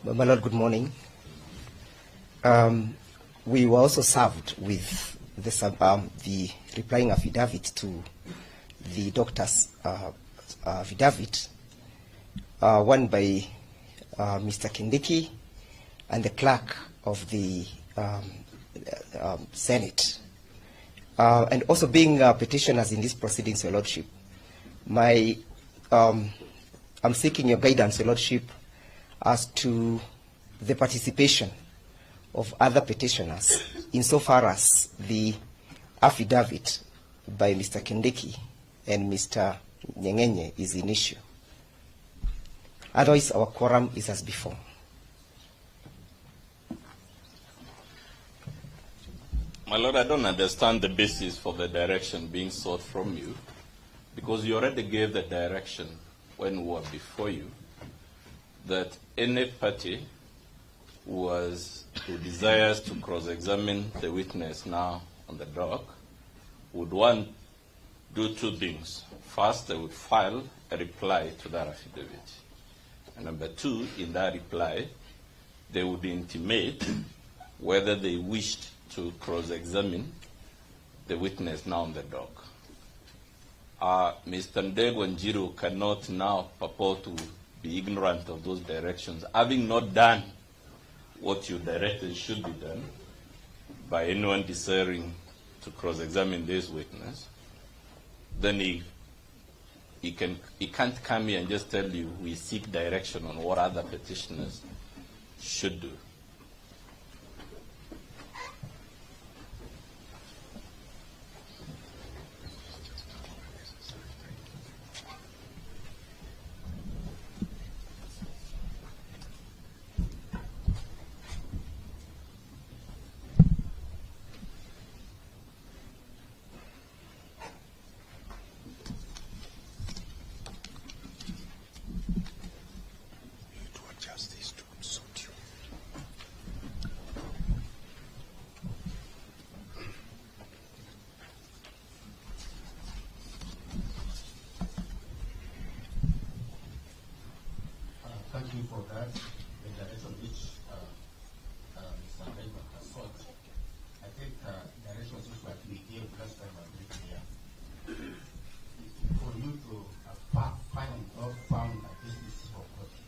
My Lord, good morning. We were also served with the replying affidavit to the doctor's affidavit, one by Mr. Kindiki and the clerk of the Senate. And also being petitioners in this proceedings, Your Lordship, I'm seeking your guidance, Your Lordship, as to the participation of other petitioners insofar as the affidavit by Mr. Kindiki and Mr. Nyengenye is in issue. Otherwise, our quorum is as before. My Lord, I don't understand the basis for the direction being sought from you, because you already gave the direction when we were before you that any party who desires to cross-examine the witness now on the dock would do two things. First, they would file a reply to that affidavit. And number two, in that reply, they would intimate whether they wished to cross-examine the witness now on the dock. Mr. Ndego Njiru cannot now purport to be ignorant of those directions, having not done what you directed should be done by anyone desiring to cross-examine this witness. Then he can't come here and just tell you we seek direction on what other petitioners should do. Thank you for that. The direction which Mr. Ndego has sought. I think directions which were we gave last time are very clear. For you to find or found that this is for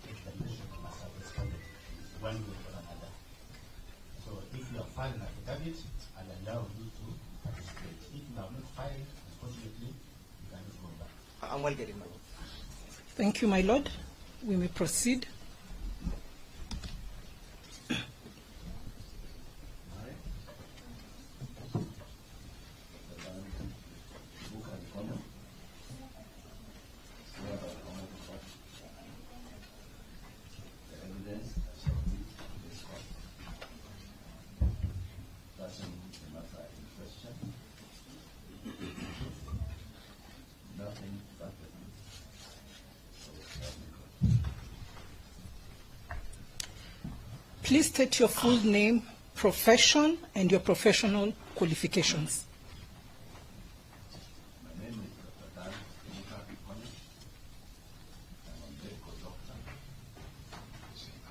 examination, you must have responded one way or another. So if you have filed an affidavit, I'll allow you to participate. If you have not filed, unfortunately, you cannot go back. I'm well getting money. Thank you, my Lord. We may proceed. Please state your full name, profession, and your professional qualifications. My name is Dr. Gikonyo. I'm a medical doctor. I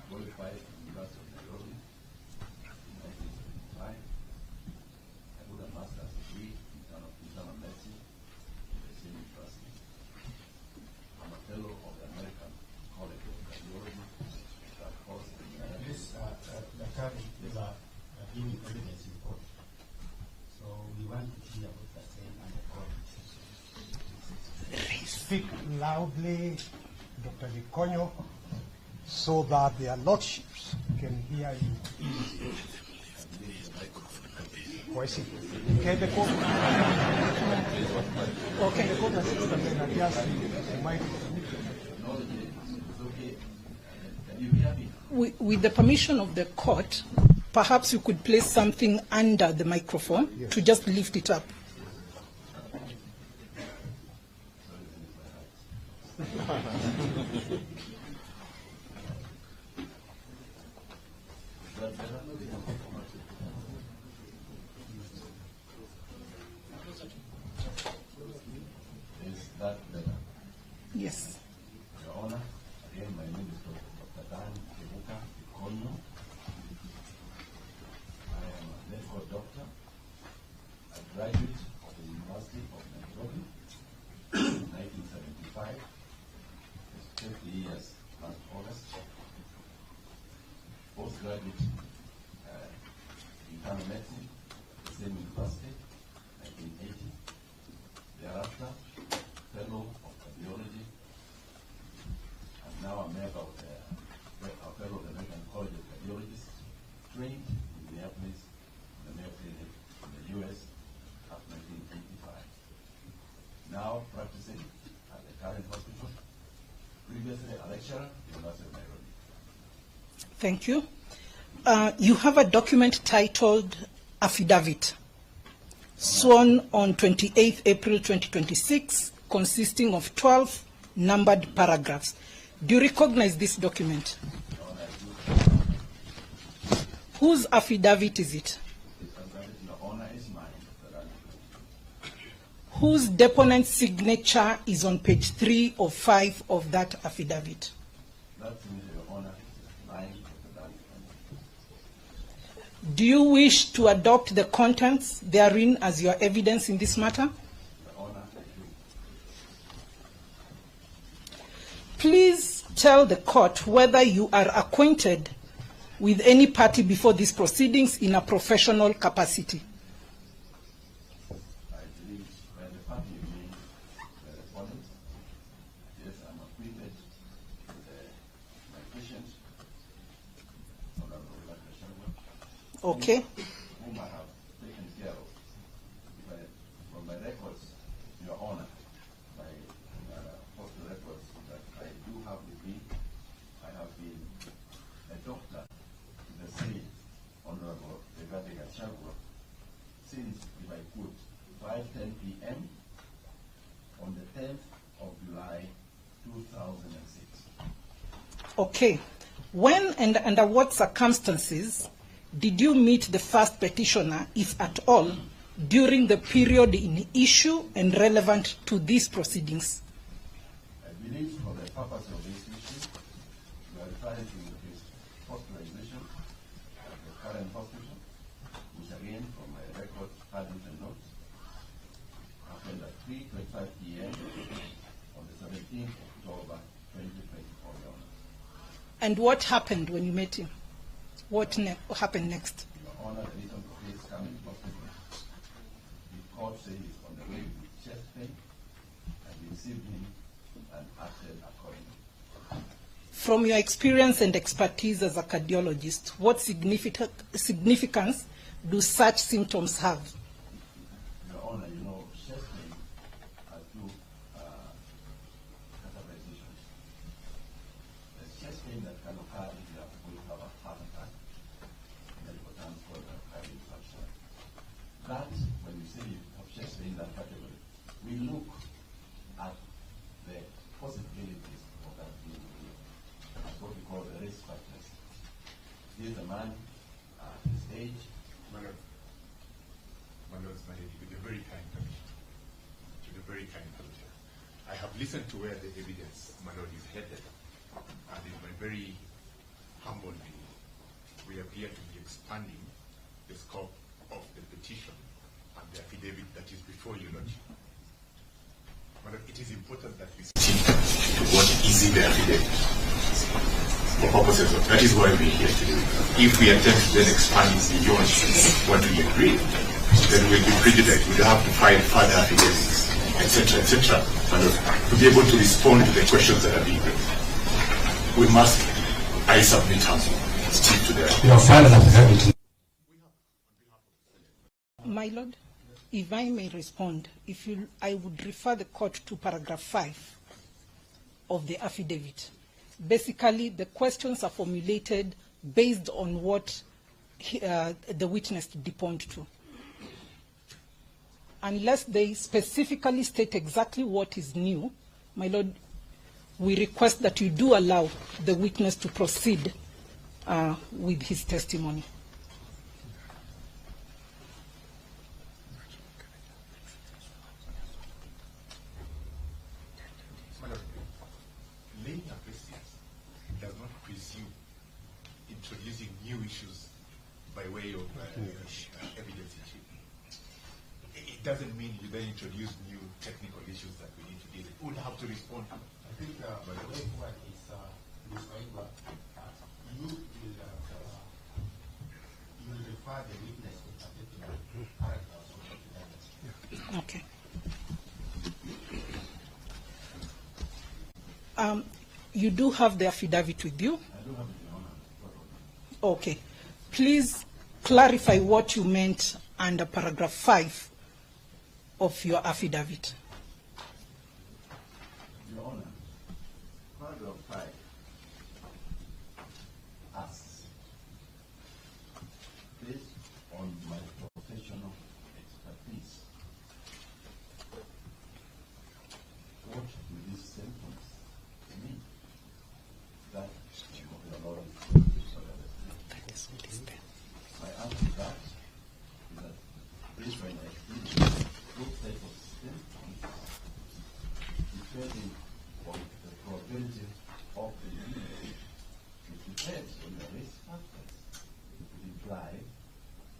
qualified from the University of Nairobi in 1975. I hold a master's degree in internal medicine in the same university. I'm a fellow of the American College of Cardiology. These are giving evidence in court. So we want to hear what they're saying and the court. Speak loudly, Dr. Gikonyo, so that their lordships can hear you easily. Okay, the court. Okay, the court has said that they can adjust the microphone. With the permission of the court, perhaps you could place something under the microphone to just lift it up. Is that better? Yes. Your Honor, again, my name is Dr. Gikonyo. I am a medical doctor, a graduate of the University of Nairobi, 1975. It's 50 years last August. Postgraduate internal medicine, the same university, 1980. Thereafter, fellow of cardiology, and now a member of the fellow of the American College of Cardiologists, trained in Minneapolis, the Mayo Clinic in the U.S. at 1985. Now practicing at the current hospital, previously a lecturer at the University of Nairobi. Thank you. You have a document titled Affidavit, sworn on 28 April 2026, consisting of 12 numbered paragraphs. Do you recognize this document? Whose affidavit is it? Your Honor is mine. Whose deponent's signature is on page 3 of 5 of that affidavit? That's me, Your Honor, mine. Do you wish to adopt the contents therein as your evidence in this matter? Your Honor, I do. Please tell the court whether you are acquainted with any party before these proceedings in a professional capacity. I believe by the party you mean the respondent. Yes, I'm acquainted with my patient, Honorable Gachagua'S, Okay. whom I have taken care of. From my records, Your Honor, my hospital records that I do have with me, I have been a doctor to the same Honorable Gachagua'S since, if I could, 5:10 p.m. on the 10th of July, 2006. Okay. When and under what circumstances did you meet the first petitioner, if at all, during the period in issue and relevant to these proceedings? I believe for the purpose of this issue, we are referring to his hospitalization at the current hospital, which again, from my record, Paddington notes, happened at 3:25 p.m. on the 17th of October, 2024, Your Honor. And what happened when you met him? What happened next? Your Honor, the reason for his coming to hospital, the court said he's on the way with chest pain, and we received him and acted accordingly. From your experience and expertise as a cardiologist, what significance do such symptoms have? Your Honor, you know, chest pain has two categorizations. There's chest pain that can occur if you have a heart attack, medical terms called a cardiac infarction. That, when you say you have chest pain in that category, we look at the possibilities of that being real. That's what we call the risk factors. Here's a man, his age. With a very kind permission. With a very kind permission. I have listened to where the evidence, my lord, is headed, and in my very humble view, we appear to be expanding the scope of the petition and the affidavit that is before you, Lordship. My lord, it is important that we stick to what is in the affidavit. For purposes of that is why we're here today. If we attempt to then expand beyond what we agree, then we'll be prejudiced. We'll have to file further affidavits, etc., to be able to respond to the questions that are being raised. We must, I submit, stick to the. My Lord, if I may respond, I would refer the court to paragraph 5 of the affidavit. Basically, the questions are formulated based on what the witness deponed to. Unless they specifically state exactly what is new, my Lord, we request that you do allow the witness to proceed with his testimony. Laying a questions does not presume introducing new issues by way of evidence in chief. It doesn't mean you then introduce new technical issues that we need to deal with. We'll have to respond to. I think the way forward is Ms. Oigwa, you will refer the witness to particular paragraphs of the evidence. Okay. You do have the affidavit with you? I do have it, Your Honor. Okay. Please clarify what you meant under paragraph 5 of your affidavit. Your Honor, paragraph 5 asks, based on my professional expertise, what do these symptoms mean? That the law is my answer to that is that based on my experience, those type of symptoms depending on the probability of the disease, which depends on the risk factors, it would imply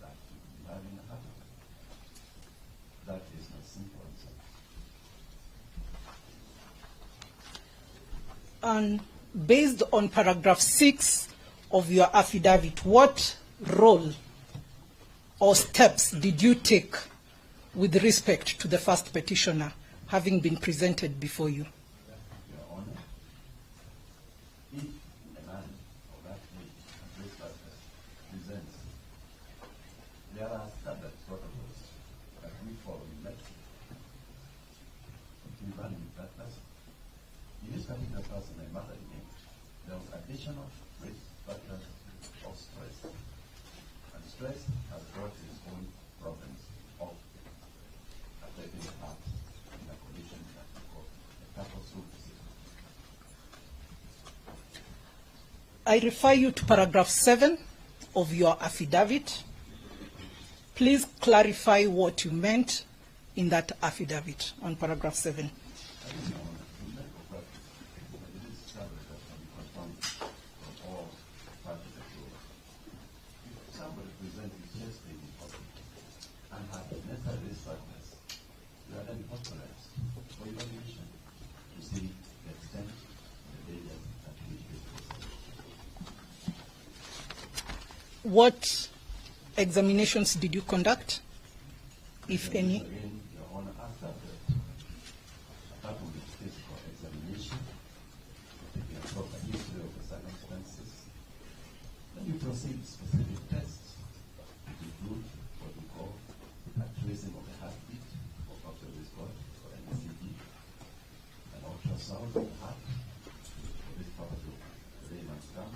that you will be having a heart attack. That is my simple answer. And based on paragraph 6 of your affidavit, what role or steps did you take with respect to the first petitioner having been presented before you? Your Honor, if a man of that age and risk factors presents, there are standard protocols that we follow in medicine to evaluate that person. In this particular person, my mother named, there was additional risk factors of stress. And stress has brought its own problems of affecting the heart in a condition that we call a catastrophe. I refer you to paragraph 7 of your affidavit. Please clarify what you meant in that affidavit on paragraph 7. What examinations did you conduct, if any? Again, Your Honor, after apart from the physical examination, taking a proper history of the circumstances, then you proceed with specific tests. It include what we call a tracing of the heartbeat for factor response or an ECG, an ultrasound of the heart for this purpose of the layman's term,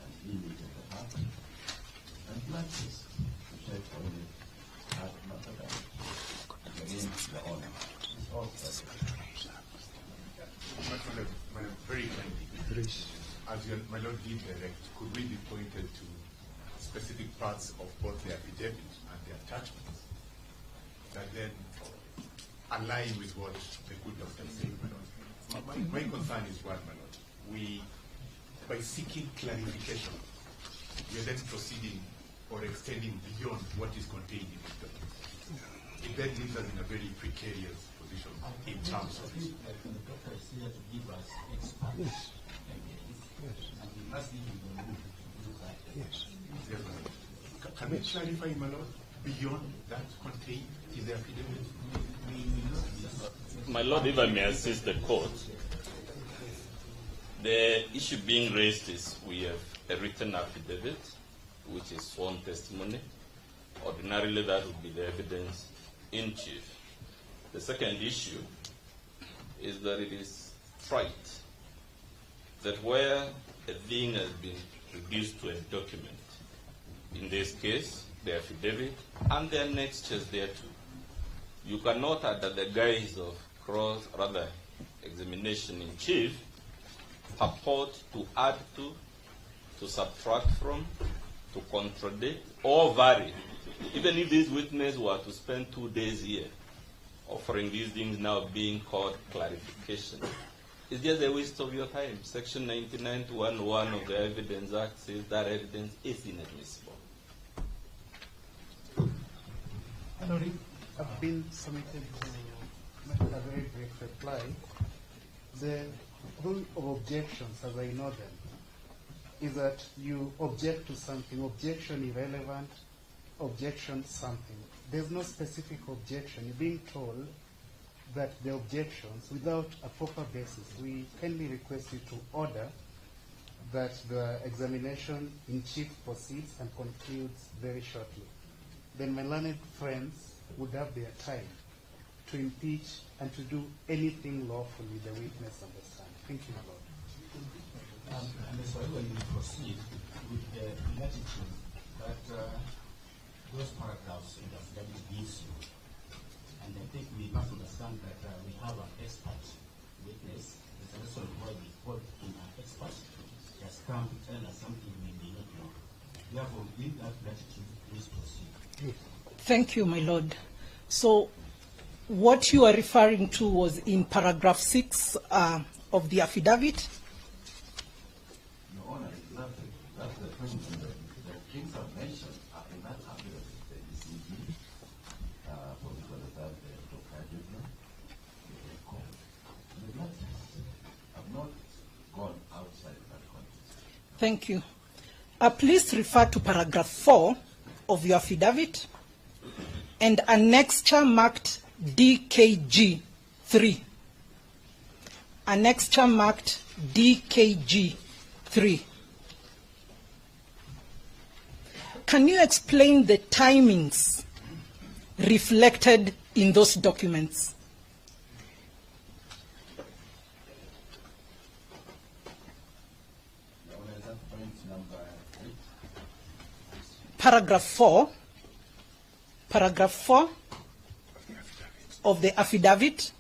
an image of the heart, and blood tests to check for any heart matter damage. Again, Your Honor, it's all Madam, very kindly, as my Lord did direct, could we be pointed to specific parts of both the affidavit and the attachments that then align with what the good doctor said, my Lord? My concern is what, my Lord? We, by seeking clarification, we are then proceeding or extending beyond what is contained in the document. It then leaves us in a very precarious position in terms of the doctor is here to give us expert evidence, and we must give him the room to do that. Yes, my Lord. Can we clarify, my Lord, beyond that contained in the affidavit? My Lord, if I may assist the court, the issue being raised is we have a written affidavit, which is sworn testimony. Ordinarily, that would be the evidence in chief. The second issue is that it is trite that where a thing has been reduced to a document, in this case, the affidavit, and the annexures thereto, you cannot, under the guise of examination in chief, purport to add to subtract from, to contradict, or vary. Even if this witness were to spend 2 days here, offering these things now being called clarification, It's just a waste of your time. Section 99 to 101 of the Evidence Act says that evidence is inadmissible. Honorary, I've been submitted to make a very brief reply. The rule of objections, as I know them, is that you object to something, objection irrelevant, objection something. There's no specific objection. You're being told that the objections, without a proper basis, we kindly request you to order that the examination in chief proceeds and concludes very shortly. Then my learned friends would have their time to impeach and to do anything lawfully the witness understands. Thank you, my Lord. And so when we proceed with the latitude that those paragraphs in the affidavit gives you, and I think we must understand that we have an expert witness. There's a reason why we call him an expert. He has come to tell us something we may not know. Therefore, with that latitude, please proceed. Thank you, my Lord. So what you are referring to was in paragraph 6 of the affidavit. Your Honor, exactly. That's the point. The things I've mentioned are in that affidavit. The ECG, for the other the Gachagua'S, the ECO. The matters have not gone outside that context. Thank you. Please refer to paragraph 4 of your affidavit and annexure marked DKG 3. Annexure marked DKG 3. Can you explain the timings reflected in those documents? Your Honor, is that point number 8? Paragraph 4 of the affidavit,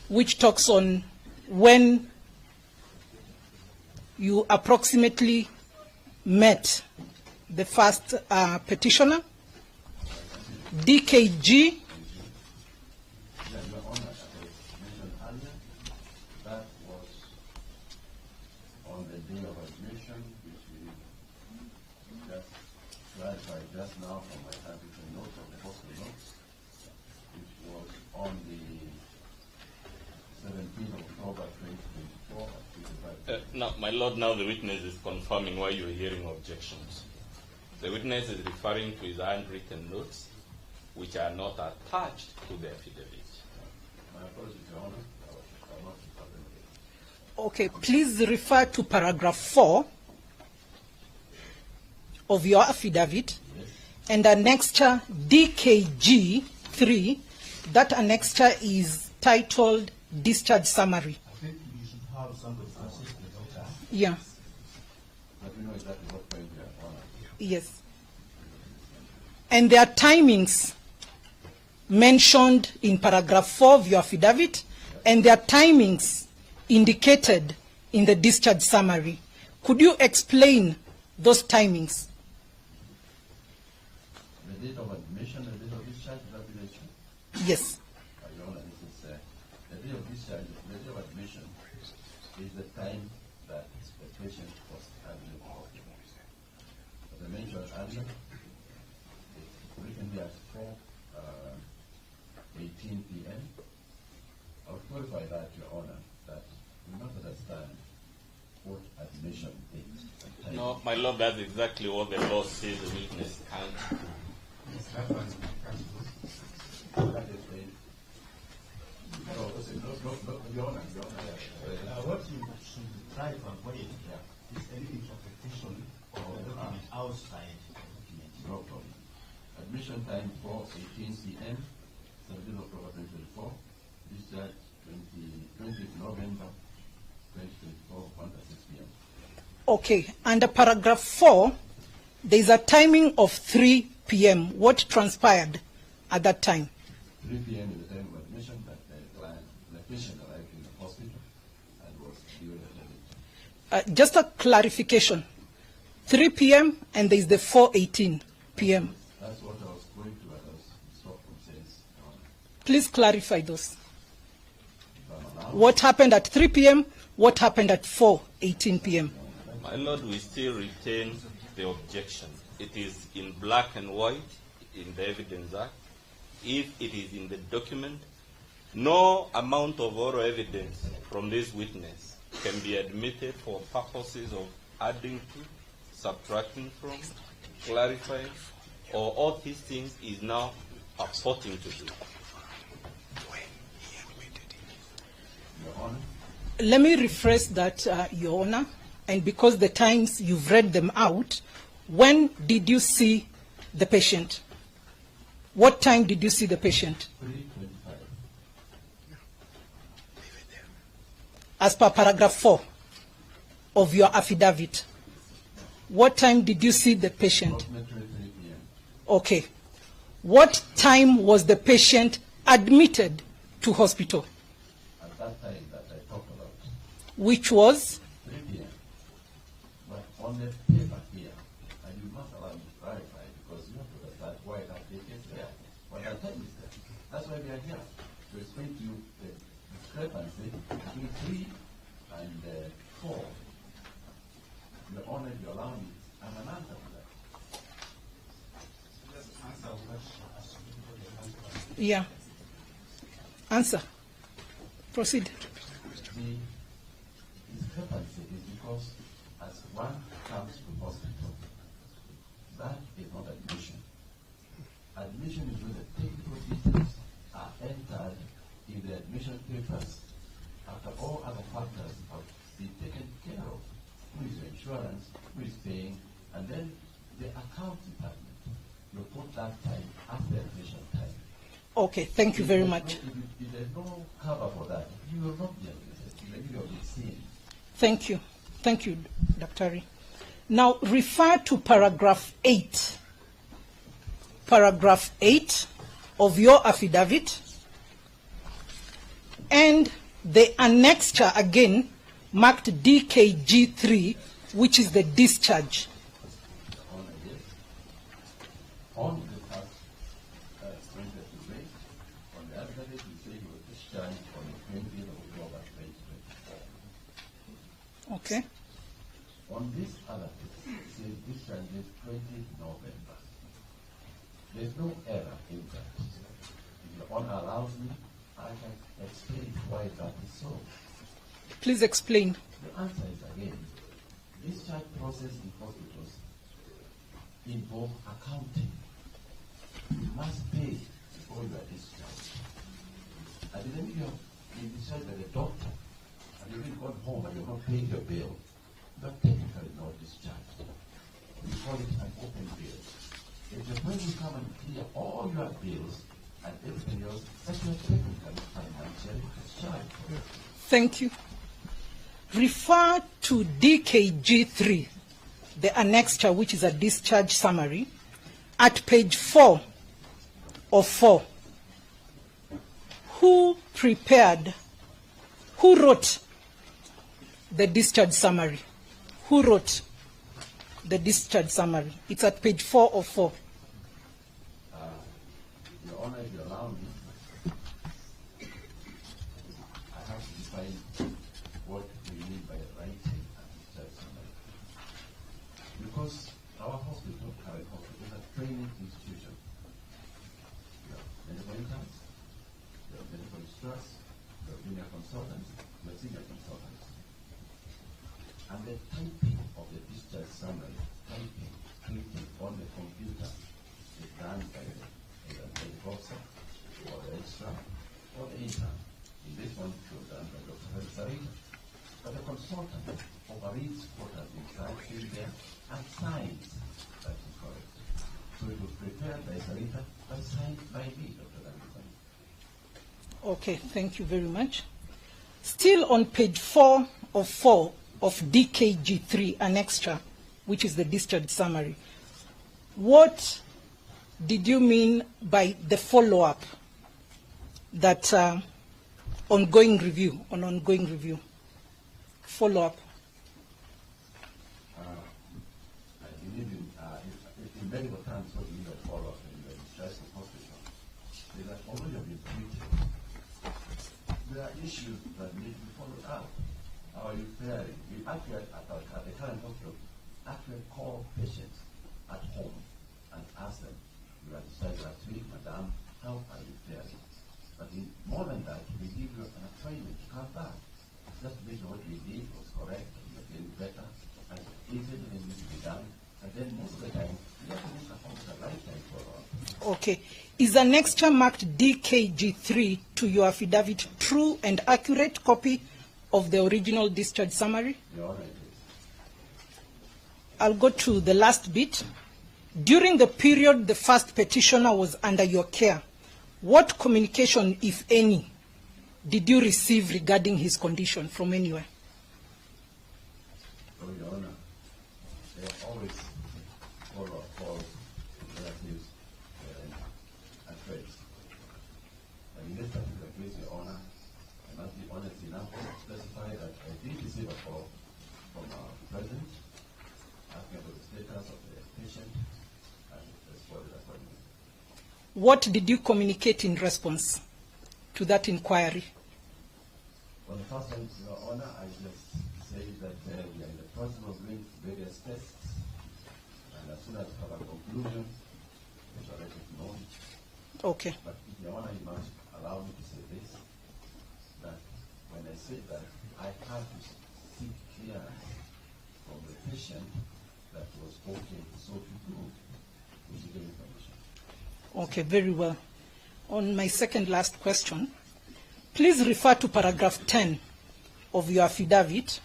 which talks on when you approximately met the first petitioner, DKG. Your Honor, as I mentioned earlier, that was on the day of admission, which we just clarified just now from my handwritten note of the hospital notes, which was on the 17th of October 2024 at 55. Now, my Lord, now the witness is confirming why you are hearing objections. The witness is referring to his handwritten notes, which are not attached to the affidavit. My apologies, Your Honor. I will not refer them again. Okay, please refer to paragraph 4 of your affidavit and annexure DKG 3. That annexure is titled Discharge Summary. I think you should have somebody assist the doctor. Yeah, But we know exactly what point we are on. yes. And there are timings mentioned in paragraph 4 of your affidavit, and there are timings indicated in the discharge summary. Could you explain those timings? The date of admission, the date of discharge, is that the issue? Yes. Your Honor, this is the day of discharge, the day of admission is the time that the patient was having the hospital. As I mentioned earlier, it's written there at 4:18 p.m. I would qualify that, Your Honor, that we must understand what admission is. and time. No, my Lord, that's exactly what the law says the witness can't do. Yes, that one can't do. That is the- No, Your Honor, What you should try to avoid is any interpretation of the document outside the document. no problem. Admission time 4:18 p.m. 17th October 2024. Discharge 20th November 2024, 1:06 p.m. Okay, under paragraph 4, there is a timing of 3 p.m. What transpired at that time? 3 p.m. is the time of admission that the patient arrived in the hospital and was given a visit. Just a clarification. 3 p.m. and there is the 4:18 p.m. That's what I was going to, but I was stopped from saying. Please clarify those. What happened at 3 p.m.? What happened at 4:18 p.m.? My Lord, we still retain the objection. It is in black and white in the Evidence Act. If it is in the document, no amount of oral evidence from this witness can be admitted for purposes of adding to, subtracting from, clarifying, or all these things is now purporting to do. Let me rephrase that, Your Honor, and because the times you've read them out, when did you see the patient? What time did you see the patient? 3:25. As per paragraph 4 of your affidavit, what time did you see the patient? Approximately 3 p.m. Okay. What time was the patient admitted to hospital? At that time that I talked about, Which was? 3 p.m. But on the paper here, and you must allow me to clarify because you have to understand why that date is there, why that time is there. That's why we are here, to explain to you the discrepancy between 3 and 4. Your Honor, if you allow me, I'm an answer to that. Yeah. Answer. Proceed. The discrepancy is because as one comes to hospital, that is not admission. Admission is when the technical details are entered in the admission papers after all other factors have been taken care of. Who is your insurance, who is paying, and then the account department will put that time after admission time. Okay, thank you very much. If there's no cover for that, you will not be admitted. You will be seen. Thank you. Thank you, Dr. Now, refer to paragraph 8. Paragraph 8 of your affidavit and the annexure again marked DKG3, which is the discharge. On the task pointed to raise, on the affidavit, you say you were discharged on the 20th of October 2024. Okay. On this other case, it says discharge is 20th November. There's no error in that. If your Honor allows me, I can explain why that is so. Please explain. The answer is again, discharge process in hospitals involve accounting. You must pay before you are discharged. And then if you have been discharged by the doctor and you've really gone home and you're not paying your bill, you are technically not discharged. We call it an open bill. It's just when you come and clear all your bills and everything else, that you are technically financially discharged. Thank you. Refer to DKG3, the annexure, which is a discharge summary, at page 4 of 4. Who wrote the discharge summary? Who wrote the discharge summary? It's at page 4 of 4. Your Honor, if you allow me, I have to define what we mean by writing a discharge summary. Because our hospital, current hospital, is a training institution. You have medical interns, you have medical registrars, you have junior consultants, you have senior consultants. And the typing of the discharge summary, typing on the computer, is done by either the officer or the registrar or the intern. In this one, it was done by Dr. Sarita. But the consultant overreads what has been typed in there and signs that is correct. So it was prepared by Sarita and signed by me, Dr. Anderson. Okay, thank you very much. Still on page 4 of DKG3 annexure, which is the discharge summary, what did you mean by the follow-up, that ongoing review, follow-up? I believe in medical terms, what you mean by follow-up in the discharge from hospital is that although you have been treated, there are issues that need to be followed up. How are you faring? We actually, at the current hospital, actually call patients at home and ask them, you are decided last week, madam, how are you faring? But more than that, we give you an appointment to come back. Just to make sure what we did was correct, and you're getting better, and if anything needs to be done, and then most of the time, we have to make a lifetime follow-up. Okay. Is an extra marked DKG3 to your affidavit true and accurate copy of the original discharge summary? You're all right. I'll go to the last bit. During the period the first petitioner was under your care, what communication, if any, did you receive regarding his condition from anywhere? Oh, Your Honor, they always follow calls, relatives, and friends. And in this particular case, Your Honor, I must be honest enough to specify that I did receive a call from our president asking about the status of the patient and responded accordingly. What did you communicate in response to that inquiry? For the first time, Your Honor, I just say that we are in the process of doing various tests, and as soon as we have a conclusion, we shall let it know. Okay. But Your Honor, you must allow me to say this, that when I say that, I have to seek clearance from the patient that was okay so to do with the information. Okay, very well. On my second last question, please refer to paragraph 10 of your affidavit.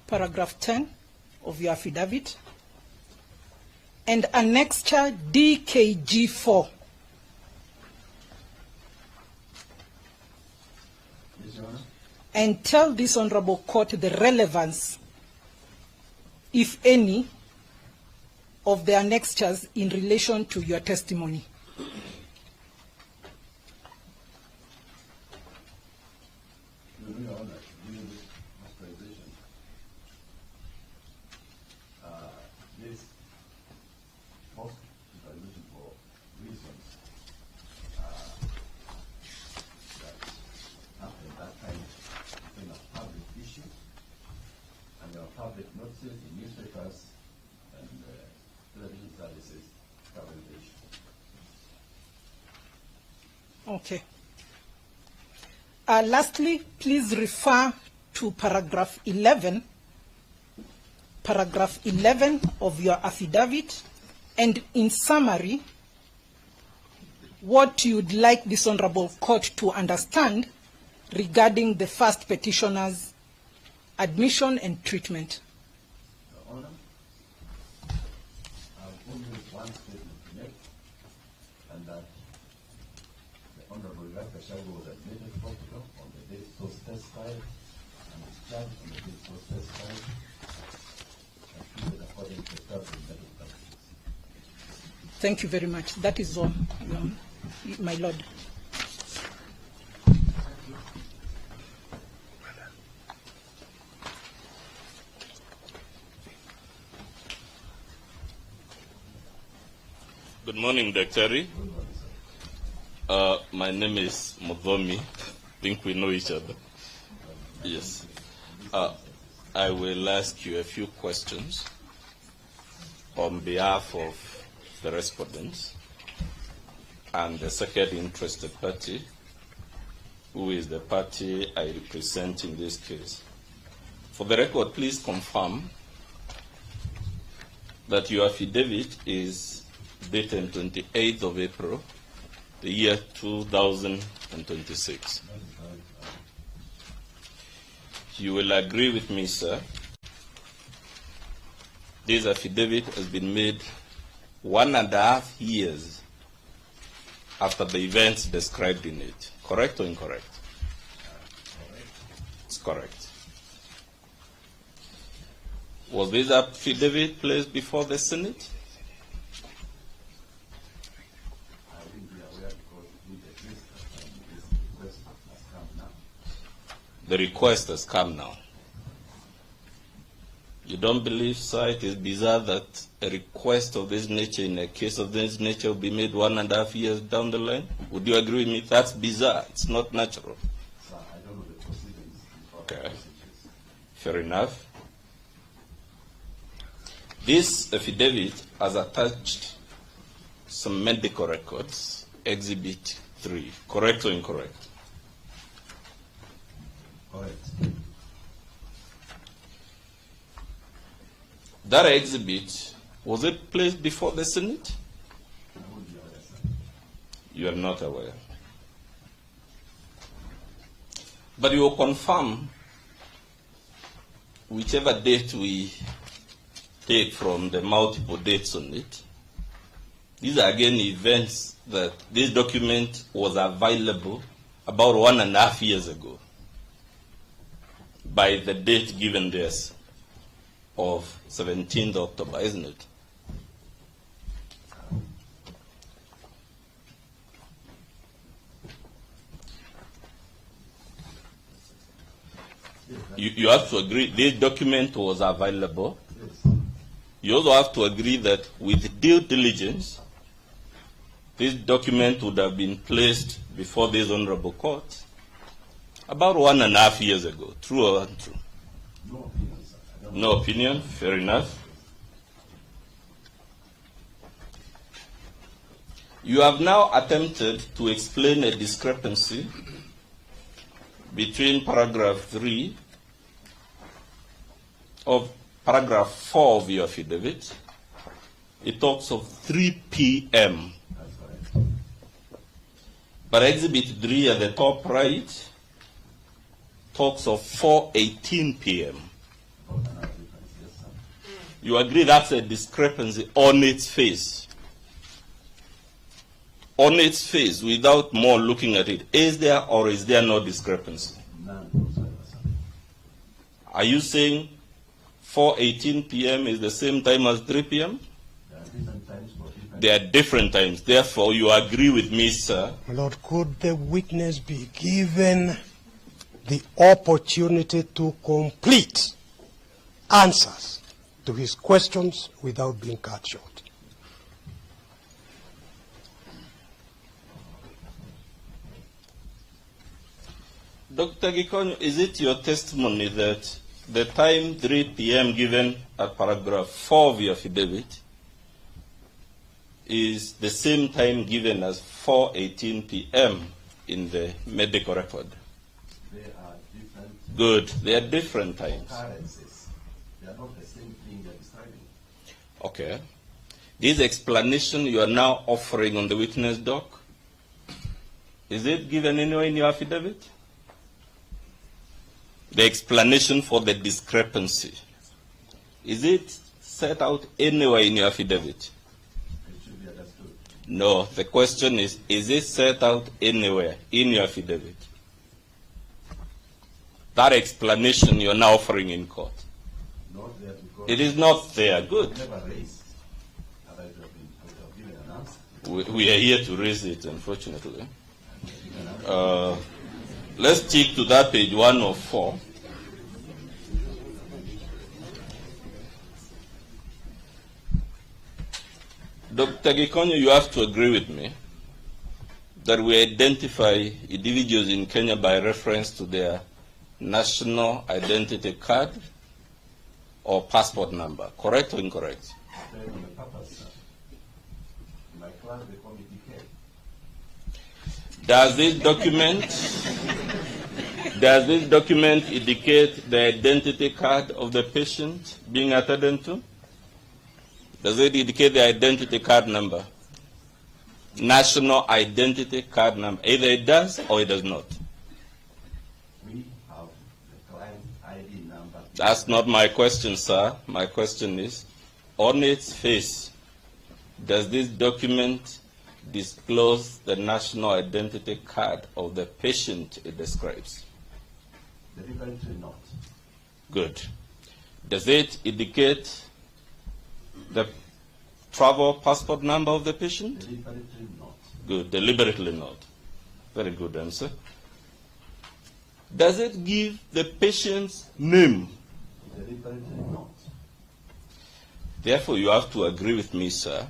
Paragraph 10 of your affidavit. And annexure DKG4. Yes, Your Honor. And tell this honorable court the relevance, if any, of the annexures in relation to your testimony. Your Honor, during this hospitalization, this hospitalization for reasons that happened that time became a public issue, and there were public notices in newspapers and television services covering the issue. Okay. Lastly, please refer to paragraph 11 of your affidavit, and in summary, what you'd like this honorable court to understand regarding the first petitioner's admission and treatment. Your Honor, I've only one statement to make, and that the Honorable Gachagua'S was admitted to hospital on the day so specified and discharged on the day so specified and treated according to established medical practices. Thank you very much. That is all, my lord. Good morning, Dr. My name is Mudhomi. I think we know each other. Yes. I will ask you a few questions on behalf of the respondents and the second interested party, who is the party I represent in this case. For the record, please confirm that your affidavit is dated 28th of April, the year 2026. You will agree with me, sir. This affidavit has been made 1.5 years after the events described in it. Correct or incorrect? It's correct. Was this affidavit placed before the Senate? The request has come now. You don't believe, sir, it is bizarre that a request of this nature in a case of this nature will be made 1.5 years down the line? Would you agree with me? That's bizarre. It's not natural. Sir, I don't know the proceedings. Okay. Fair enough. This affidavit has attached some medical records, Exhibit 3. Correct or incorrect? Correct. That exhibit, was it placed before the Senate? I would be aware, sir. You are not aware. But you will confirm whichever date we take from the multiple dates on it. These are again events that this document was available about 1.5 years ago by the date given there of 17th October, isn't it? You have to agree this document was available. Yes. You also have to agree that with due diligence, this document would have been placed before this honorable court about 1.5 years ago. True or untrue? No opinion, sir. I don't No opinion? Fair enough. You have now attempted to explain a discrepancy between paragraph 3 of paragraph 4 of your affidavit. It talks of 3 p.m. That's correct. But Exhibit 3 at the top right talks of 4:18 p.m. About another difference, yes, sir. You agree that's a discrepancy on its face? On its face, without more looking at it, is there or is there no discrepancy? None whatsoever, sir. Are you saying 4:18 p.m. is the same time as 3 p.m.? There are different times for different. They are different times. Therefore, you agree with me, sir. My Lord, could the witness be given the opportunity to complete answers to his questions without being cut short? Dr. Gikonyo, is it your testimony that the time 3 p.m. given at paragraph 4 of your affidavit is the same time given as 4:18 p.m. in the medical record? They are different Good. They are different times. occurrences. They are not the same thing they are describing. Okay. This explanation you are now offering on the witness doc, is it given anywhere in your affidavit? The explanation for the discrepancy, is it set out anywhere in your affidavit? It should be understood. No, the question is it set out anywhere in your affidavit? That explanation you're now offering in court. Not there because It is not there. Good. never raised. Otherwise, I would have given an answer. We are here to raise it, unfortunately. Let's stick to that page 104. Dr. Gikonyo, you have to agree with me that we identify individuals in Kenya by reference to their national identity card or passport number. Correct or incorrect? Depending on the purpose, sir. In my class, they call me DK. Does this document indicate the identity card of the patient being attended to? Does it indicate the identity card number? National identity card number. Either it does or it does not. We have the client ID number. That's not my question, sir. My question is, on its face, does this document disclose the national identity card of the patient it describes? Deliberately not. Good. Does it indicate the travel passport number of the patient? Deliberately not. Good. Deliberately not. Very good answer. Does it give the patient's name? Deliberately not. Therefore, you have to agree with me, sir.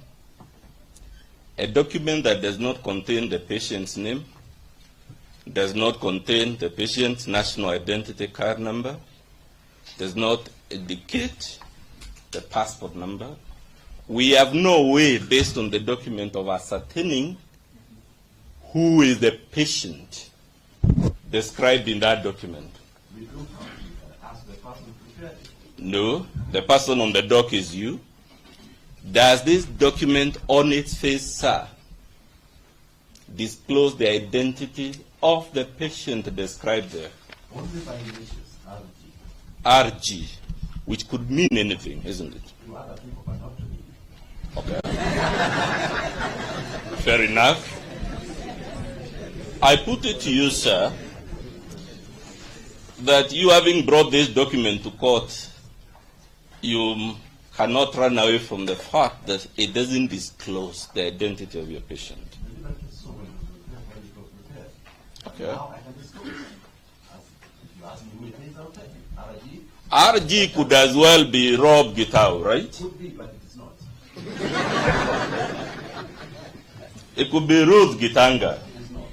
A document that does not contain the patient's name, does not contain the patient's national identity card number, does not indicate the passport number. We have no way, based on the document, of ascertaining who is the patient described in that document. We do ask the person to prepare it. No, the person on the doc is you. Does this document on its face, sir, disclose the identity of the patient described there? Only by initials, RG. RG, which could mean anything, isn't it? To other people, but not to me. Okay. Fair enough. I put it to you, sir, that you having brought this document to court, you cannot run away from the fact that it doesn't disclose the identity of your patient. Okay. Now I can disclose. If you ask me who it is, I'll tell you. RG RG could as well be Rob Gitau, right? could be, but it is not. It could be Ruth Gitanga. It is not.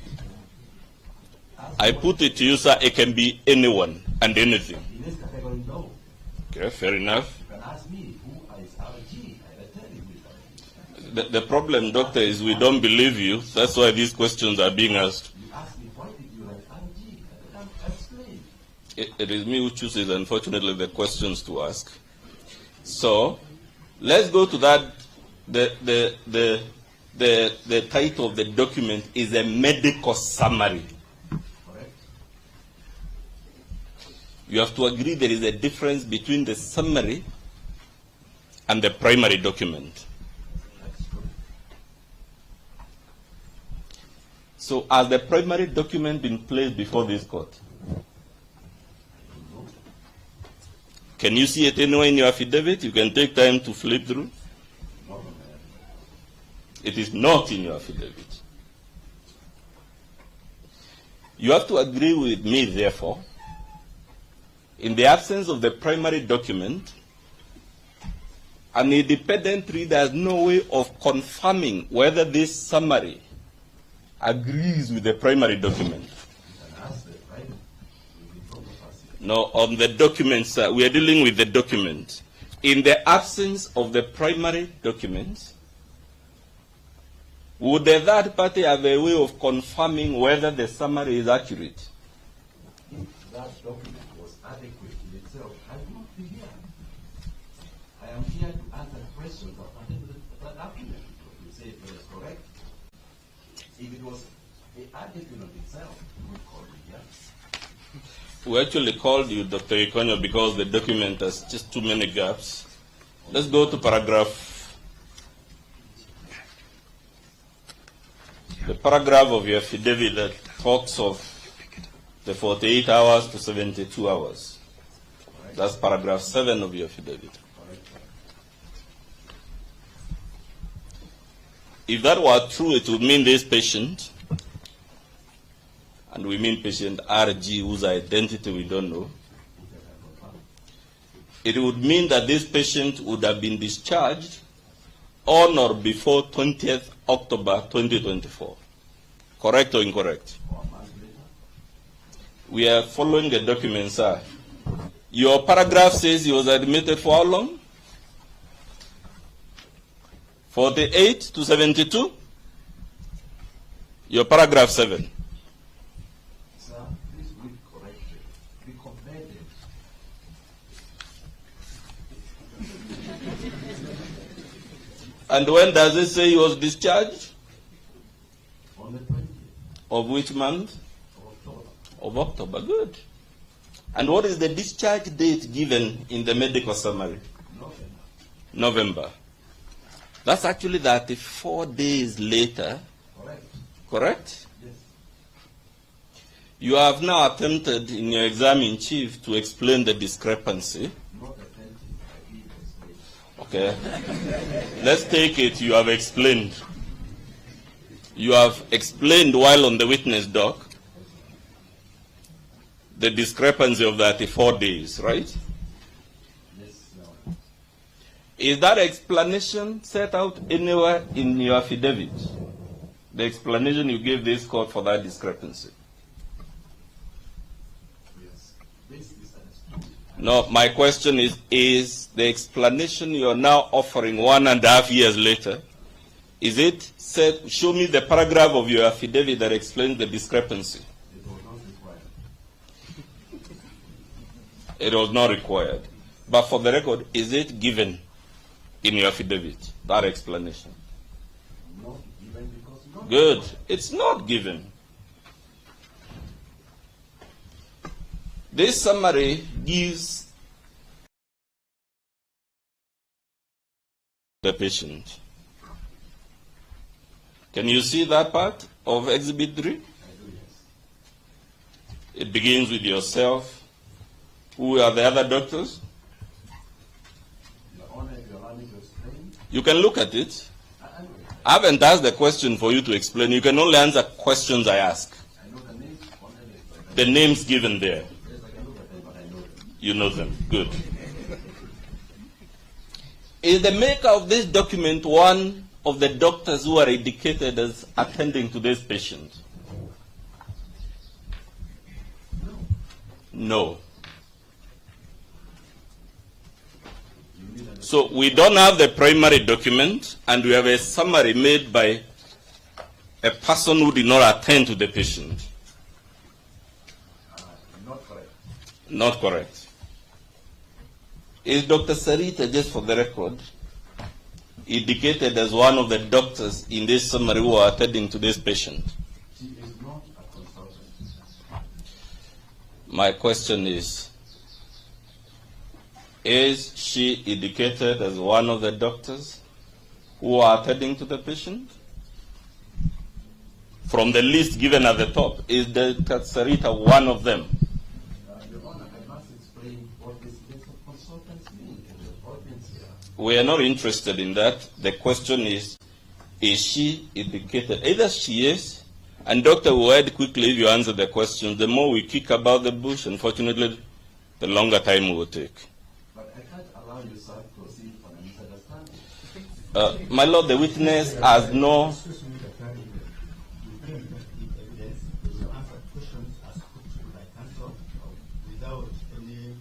I put it to you, sir, it can be anyone and anything. In this category, no. Okay, fair enough. You can ask me who is RG. I will tell you who is RG. The problem, doctor, is we don't believe you. That's why these questions are being asked. You ask me why did you write RG? I can explain. It is me who chooses, unfortunately, the questions to ask. So, let's go to that. The title of the document is a medical summary. Correct? You have to agree there is a difference between the summary and the primary document. That's true. So, has the primary document been placed before this court? Can you see it anywhere in your affidavit? You can take time to flip through. It is not in your affidavit. You have to agree with me, therefore, in the absence of the primary document, an independent reader has no way of confirming whether this summary agrees with the primary document. You can ask the private. Will be proper person. No, on the document, sir, we are dealing with the document. In the absence of the primary document, would the third party have a way of confirming whether the summary is accurate? If that document was adequate in itself, I would not be here. I am here to answer questions pertaining to that document. You say it was correct. If it was adequate of itself, you would call me here. We actually called you, Dr. Gikonyo, because the document has just too many gaps. Let's go to the paragraph of your affidavit that talks of the 48 hours to 72 hours. That's paragraph 7 of your affidavit. If that were true, it would mean this patient, and we mean patient RG, whose identity we don't know, it would mean that this patient would have been discharged on or before 20th October 2024. Correct or incorrect? We are following the document, sir. Your paragraph says he was admitted for how long? 48 to 72? Your paragraph 7. Sir, please read correctly. We compared it. And when does it say he was discharged? On the 20th Of which month? of October. Of October. Good. And what is the discharge date given in the medical summary? November. That's actually 34 days later. Correct. Correct? Yes. You have now attempted in your exam in chief to explain the discrepancy. Not attempting. I did explain. Okay. Let's take it you have explained. You have explained while on the witness dock the discrepancy of 34 days, right? Yes, sir. Is that explanation set out anywhere in your affidavit? The explanation you gave this court for that discrepancy? Yes. This is understood. No, my question is the explanation you are now offering 1.5 years later, is it said, show me the paragraph of your affidavit that explains the discrepancy? It was not required. It was not required. But for the record, is it given in your affidavit, that explanation? Not given because not Good. It's not given. This summary gives the patient. Can you see that part of Exhibit 3? I do, yes. It begins with yourself. Who are the other doctors? Your Honor, if you allow me to explain, You can look at it. I know it. I haven't asked the question for you to explain. You can only answer questions I ask. I know the names, Honor, but The names given there. yes, I can look at them, but I know them. You know them. Good. Is the maker of this document one of the doctors who are indicated as attending to this patient? No. So we don't have the primary document, and we have a summary made by a person who did not attend to the patient. Not correct. Not correct. Is Dr. Sarita, just for the record, indicated as one of the doctors in this summary who are attending to this patient? She is not a consultant. My question is she indicated as one of the doctors who are attending to the patient? From the list given at the top, is Dr. Sarita one of them? Your Honor, I must explain what this list of consultants mean to the audience here. We are not interested in that. The question is she indicated? Either she is, and Doctor will add quickly if you answer the question. The more we kick about the bush, unfortunately, the longer time we will take. But I can't allow you, sir, to proceed on a misunderstanding. My Lord, the witness has no. Excuse me, Dr. You claim that the evidence you answer questions as put to you by counsel without any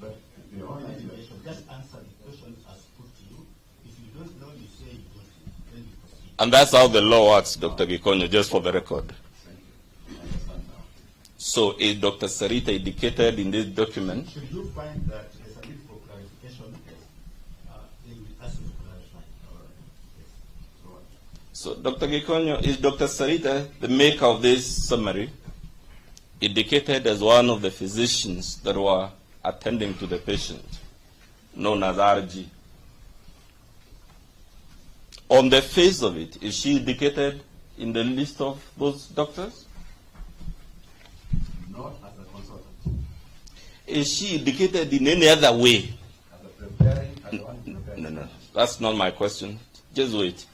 But, Your Honor, explanation. Just answer the questions as put to you. If you don't know, you say you don't know. Then you proceed. And that's how the law works, Dr. Gikonyo, just for the record. thank you. I understand now. So is Dr. Sarita indicated in this document? Should you find that there's a need for clarification, they will ask you to clarify. All right. Yes. Go on. So, Dr. Gikonyo, is Dr. Sarita, the maker of this summary, indicated as one of the physicians that were attending to the patient, known as RG? On the face of it, is she indicated in the list of those doctors? Not as a consultant. Is she indicated in any other way? As a preparing, as the one preparing. No. That's not my question. Just wait.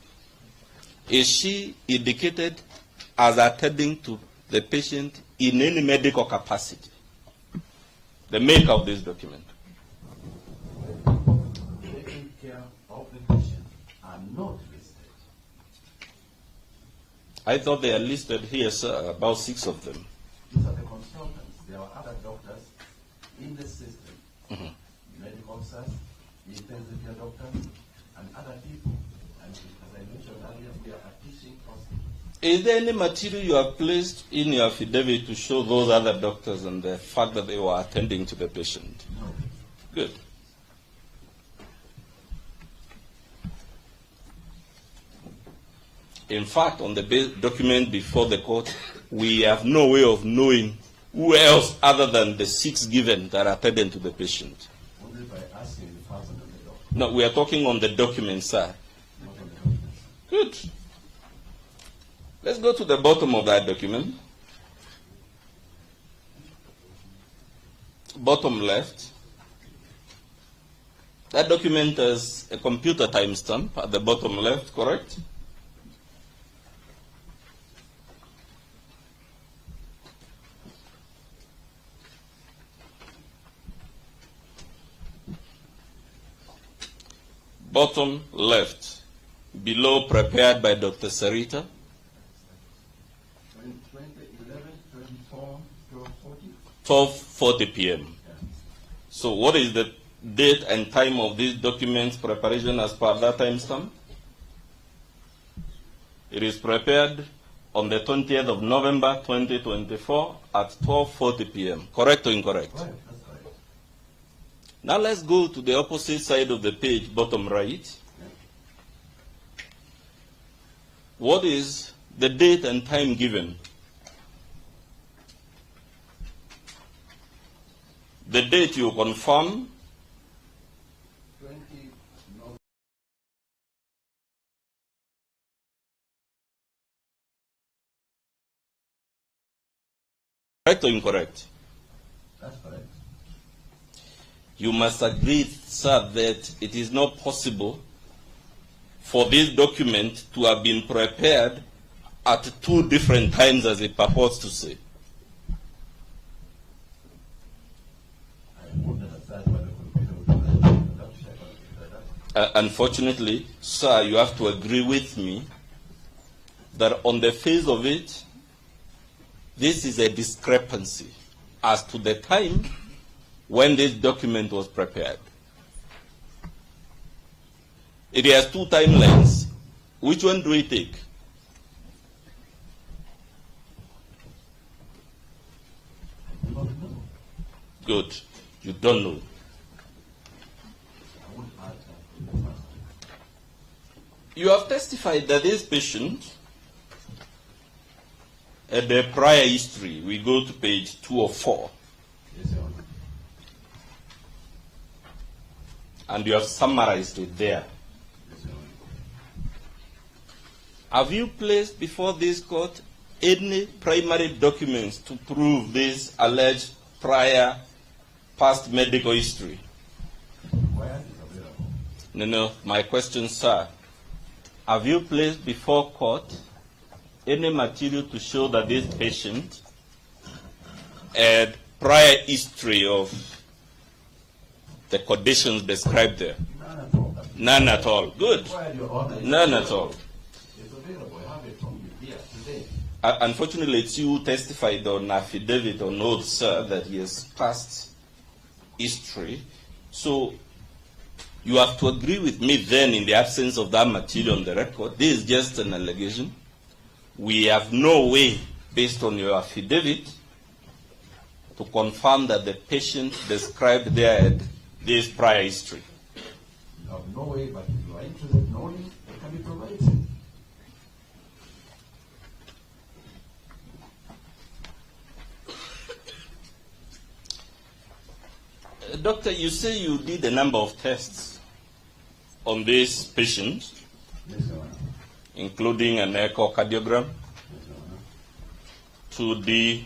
Is she indicated as attending to the patient in any medical capacity? The maker of this document. Taking care of the patient are not listed. I thought they are listed here, sir, about 6 of them. These are the consultants. There are other doctors in the system. Medical officers, intensive care doctors, and other people. And as I mentioned earlier, we are a teaching hospital. Is there any material you have placed in your affidavit to show those other doctors and the fact that they were attending to the patient? No. Good. In fact, on the document before the court, we have no way of knowing who else other than the 6 given that attended to the patient. Only by asking the person of the doctor, No, we are talking on the document, sir. not on the documents. Good. Let's go to the bottom of that document. Bottom left. That document has a computer timestamp at the bottom left, correct? bottom left, below prepared by Dr. Sarita. 12:40 p.m. So what is the date and time of this document's preparation as per that time stamp? It is prepared on the 20th of November 2024 at 12:40 p.m. Correct or incorrect? Right, that's correct. Now let's go to the opposite side of the page, bottom right. What is the date and time given? The date you confirm, 20 November. correct or incorrect? That's correct. You must agree, sir, that it is not possible for this document to have been prepared at two different times as it purports to say. I wouldn't understand why the computer would do that. I'm not sure I can do that. Unfortunately, sir, you have to agree with me that on the face of it, this is a discrepancy as to the time when this document was prepared. It has two timelines. Which one do we take? Good. You don't know. I wouldn't ask that. You have testified that this patient, at the prior history, we go to page 204, Yes, Your Honor. and you have summarized it there. Yes, Your Honor. Have you placed before this court any primary documents to prove this alleged prior past medical history? Why aren't it available? No. My question, sir. Have you placed before court any material to show that this patient had prior history of the conditions described there? None at all. None at all. Good. Why, Your Honor? None at all. It's available. I have it from you here today. Unfortunately, it's you who testified on affidavit on oath, sir, that he has past history. So you have to agree with me then, in the absence of that material on the record, this is just an allegation. We have no way, based on your affidavit, to confirm that the patient described there had this prior history. You have no way, but if you are interested in knowing, it can be provided. Doctor, you say you did a number of tests on this patient, Yes, Your Honor. including an echocardiogram, Yes, Your Honor. 2D,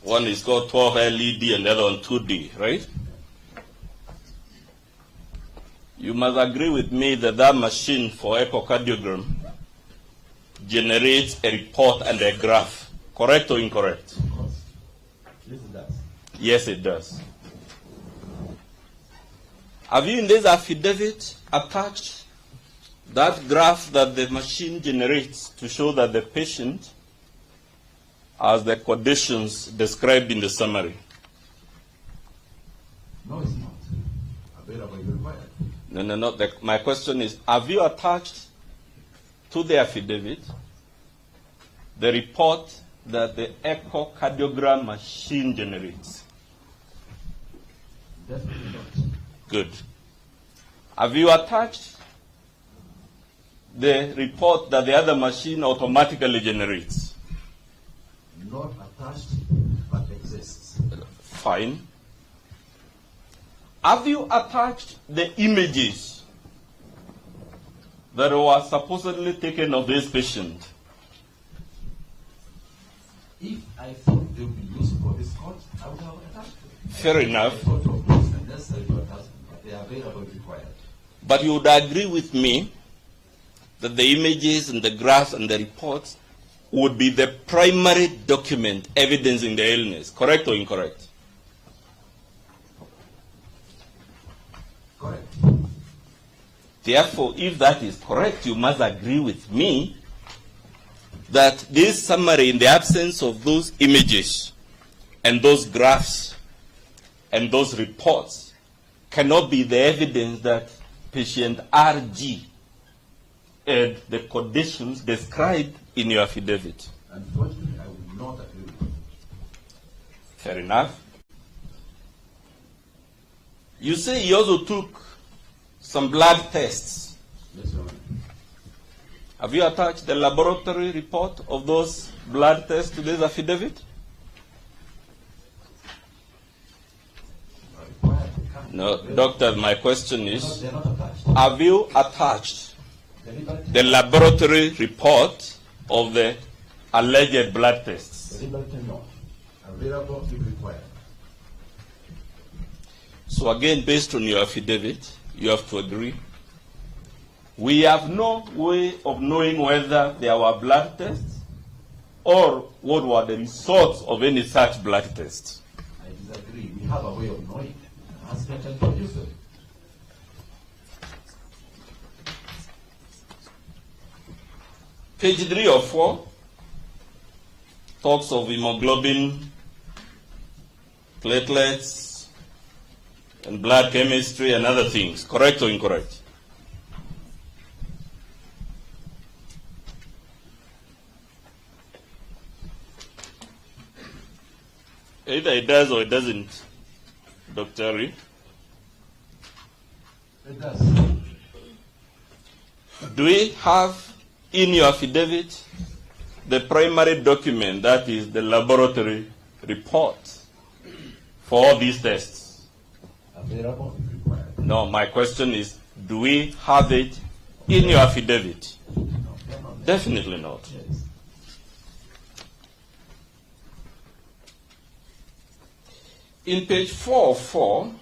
one is called 12 LED and the other one 2D, right? You must agree with me that that machine for echocardiogram generates a report and a graph. Correct or incorrect? Of course. This is that. Yes, it does. Have you in this affidavit attached that graph that the machine generates to show that the patient has the conditions described in the summary? No, it's not. Available if required. No. My question is, have you attached to the affidavit the report that the echocardiogram machine generates? Definitely not. Good. Have you attached the report that the other machine automatically generates? Not attached, but exists. Fine. Have you attached the images that were supposedly taken of this patient? If I thought they would be useful for this court, I would have attached them. Fair enough. I thought of those and necessary to attach them, but they are available if required. But you would agree with me that the images and the graphs and the reports would be the primary document evidencing the illness. Correct or incorrect? Correct. Therefore, if that is correct, you must agree with me that this summary, in the absence of those images and those graphs and those reports, cannot be the evidence that patient RG and the conditions described in your affidavit. Unfortunately, I will not agree with you. Fair enough. You say you also took some blood tests. Yes, Your Honor. Have you attached the laboratory report of those blood tests to this affidavit? No, doctor, my question is, They're not attached. have you attached the laboratory report of the alleged blood tests? Deliberately not. Available if required. So again, based on your affidavit, you have to agree. We have no way of knowing whether there were blood tests or what were the results of any such blood tests. I disagree. We have a way of knowing. Ask them and produce them. Page 3 or 4 talks of hemoglobin, platelets, and blood chemistry and other things. Correct or incorrect? Either it does or it doesn't, Dr. Reed. It does. Do we have in your affidavit the primary document, that is the laboratory report for all these tests? Available if required. No, my question is, do we have it in your affidavit? No, they're not. Definitely not. Yes. In page 404,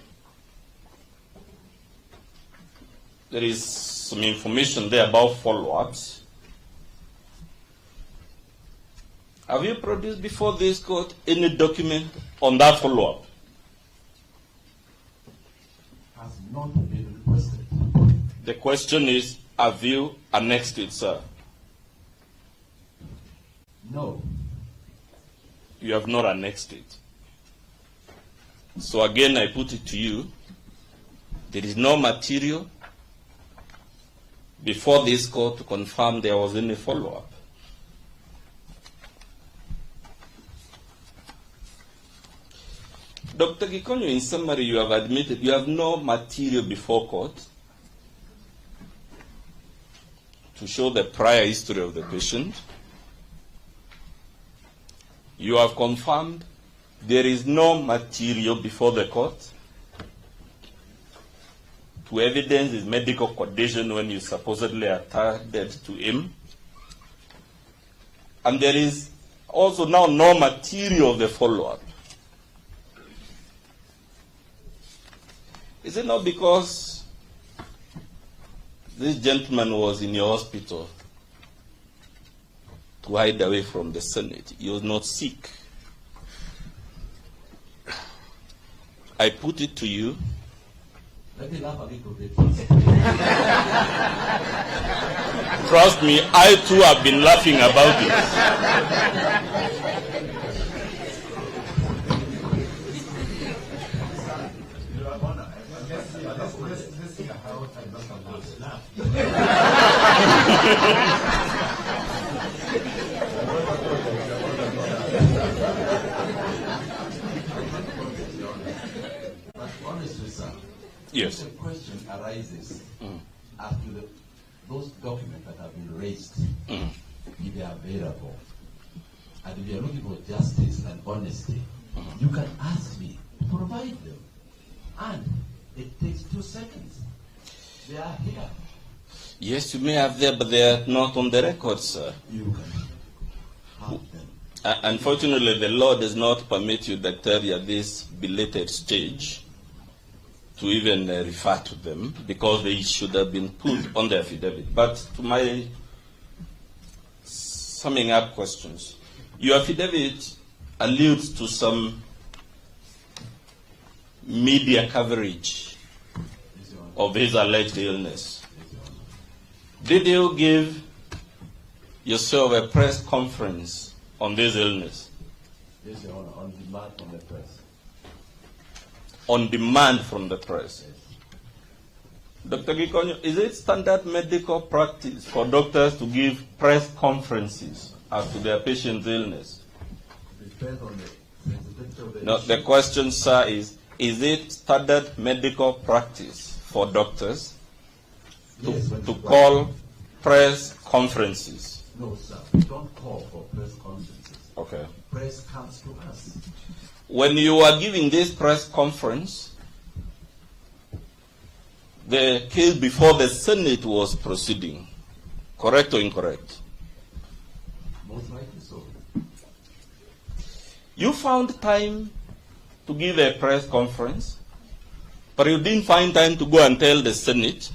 there is some information there about follow-ups. Have you produced before this court any document on that follow-up? Has not been requested. The question is, have you annexed it, sir? No. You have not annexed it. So again, I put it to you, there is no material before this court to confirm there was any follow-up. Dr. Gikonyo, in summary, you have admitted you have no material before court to show the prior history of the patient. You have confirmed there is no material before the court to evidence his medical condition when you supposedly attended to him. And there is also now no material of the follow-up. Is it not because this gentleman was in your hospital to hide away from the Senate? He was not sick. I put it to you. Let me laugh a little bit. Trust me, I too have been laughing about it. Your Honor, let's see how I don't laugh. But honestly, sir, Yes. if the question arises as to those documents that have been raised, if they are available, and if you are looking for justice and honesty, you can ask me to provide them. And it takes 2 seconds. They are here. Yes, you may have them, but they are not on the record, sir. You can have them. Unfortunately, the law does not permit you, Dr. at this belated stage, to even refer to them, because they should have been put on the affidavit. But to my summing up questions, your affidavit alludes to some media coverage of his alleged illness. Yes, Your Did you give yourself a press conference on this illness? Yes, Your Honor, on demand from the press. On demand from the press? Dr. Gikonyo, is it standard medical practice for doctors to give press conferences as to their patient's illness? Depends on the sensitivity of the No, issue. the question, sir, is it standard medical practice for doctors Yes, to call press conferences? No, sir. We don't call for press conferences. Okay. Press comes to us. When you are giving this press conference, the case before the Senate was proceeding, correct or incorrect? Most likely so. You found time to give a press conference, but you didn't find time to go and tell the Senate.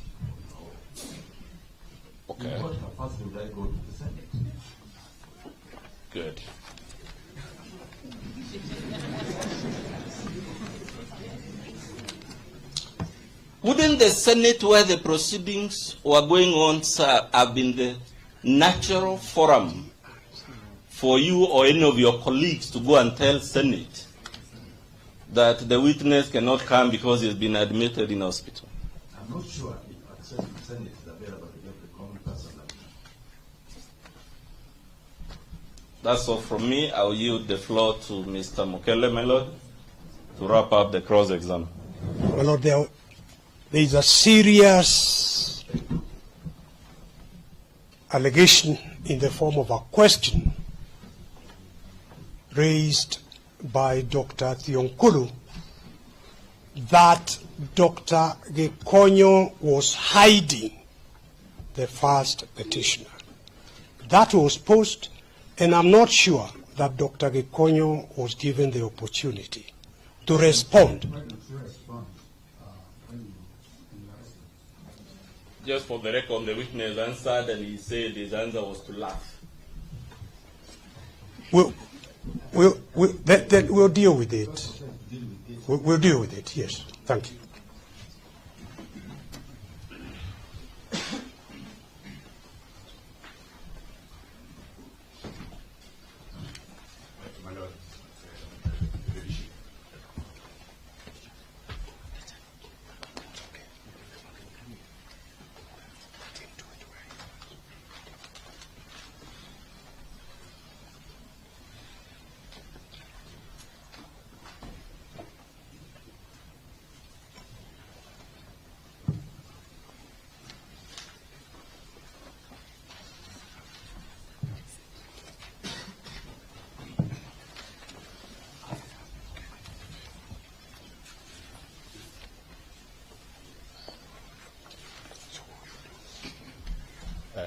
Okay. In what capacity would I go to the Senate? Good. Wouldn't the Senate, where the proceedings were going on, sir, have been the natural forum for you or any of your colleagues to go and tell Senate that the witness cannot come because he's been admitted in hospital? I'm not sure if access to the Senate is available to get the common person like that. That's all from me. I'll yield the floor to Mr. Mukele, my lord, to wrap up the cross-exam. My Lord, there is a serious allegation in the form of a question raised by Dr. Thionkulu that Dr. Gikonyo was hiding the first petitioner. That was posed, and I'm not sure that Dr. Gikonyo was given the opportunity to respond. Just for the record, the witness answered and he said his answer was to laugh. We'll deal with it. We'll deal with it, yes. Thank you. My Lord, leadership.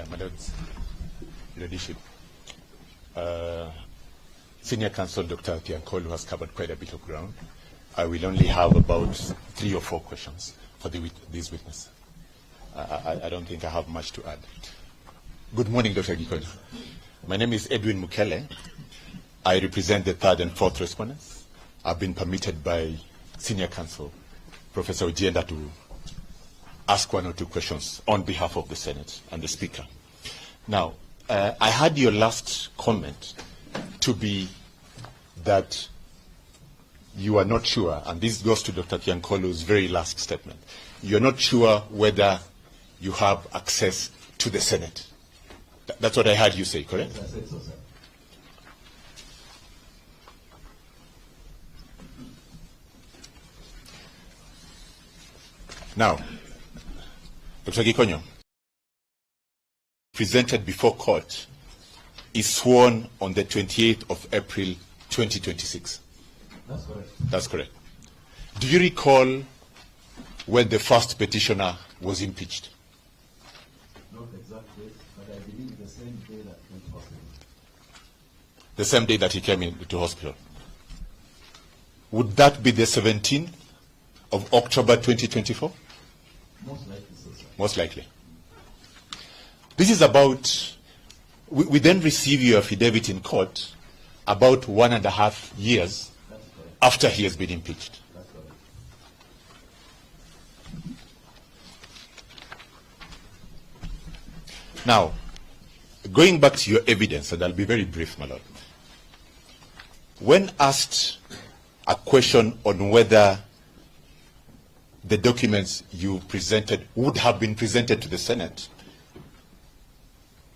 My Lord, Leadership, Senior Counsel Dr. Thionkulu has covered quite a bit of ground. I will only have about 3 or 4 questions for this witness. I don't think I have much to add. Good morning, Dr. Gikonyo. My name is Edwin Mukele. I represent the 3rd and 4th respondents. I've been permitted by Senior Counsel, Professor Ojienda, to ask 1 or 2 questions on behalf of the Senate and the Speaker. Now, I had your last comment to be that you are not sure, and this goes to Dr. Thionkulu's very last statement, you're not sure whether you have access to the Senate. That's what I heard you say, correct? Yes, I said so, sir. Now, Dr. Gikonyo, presented before court, is sworn on the 28th of April 2026. That's correct. That's correct. Do you recall when the first petitioner was impeached? Not exact date, but I believe the same day that went to hospital. The same day that he came into hospital. Would that be the 17th of October 2024? Most likely so, sir. Most likely. This is about, we then receive your affidavit in court about 1.5 years That's correct. after he has been impeached. That's correct. Now, going back to your evidence, and I'll be very brief, my lord. When asked a question on whether the documents you presented would have been presented to the Senate,